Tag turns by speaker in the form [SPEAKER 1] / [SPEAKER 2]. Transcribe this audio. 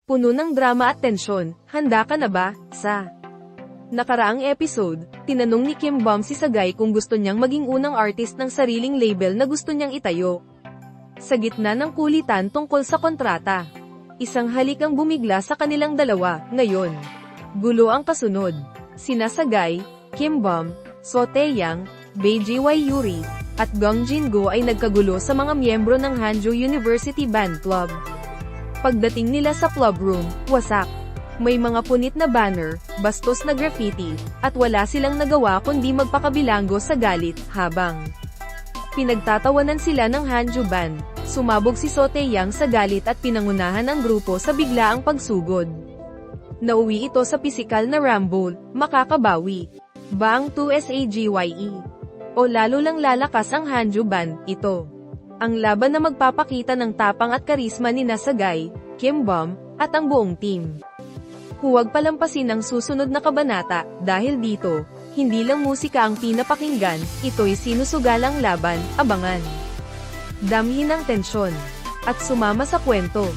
[SPEAKER 1] Puno ng drama at tensyon, handa ka na ba? Sa nakaraang episode, tinanong ni Kim Bum si Sagay kung gusto niyang maging unang artist ng sariling label na gusto niyang itayo. Sa gitna ng kulitan tungkol sa kontrata, isang halik ang bumigla sa kanilang dalawa. Ngayon, gulo ang kasunod. Sina Sagay, Kim Bum, So Taeyang, Bae Ji-won Yuri, at Gong Jin-gu ay nagkagulo sa mga miyembro ng Hanju University Band Club. Pagdating nila sa club room, wasak. May mga punit na banner, bastos na graffiti, at wala silang nagawa kundi magpakabilanggo sa galit, habang pinagtatawanan sila ng Hanju Band. Sumabog si So Taeyang sa galit at pinangunahan ang grupo sa biglaang pagsugod. Nauwi ito sa pisikal na rumble, makakabawi ba ang 2SAGYE? O lalo lang lalakas ang Hanju Band? Ito ang laban na magpapakita ng tapang at karisma ni Sagay, Kim Bum, at ang buong team. Huwag palampasin ang susunod na kabanata, dahil dito, hindi lang musika ang pinapakinggan, ito'y sinusugalang laban, abangan. Damhin ang tensyon, at sumama sa kwento.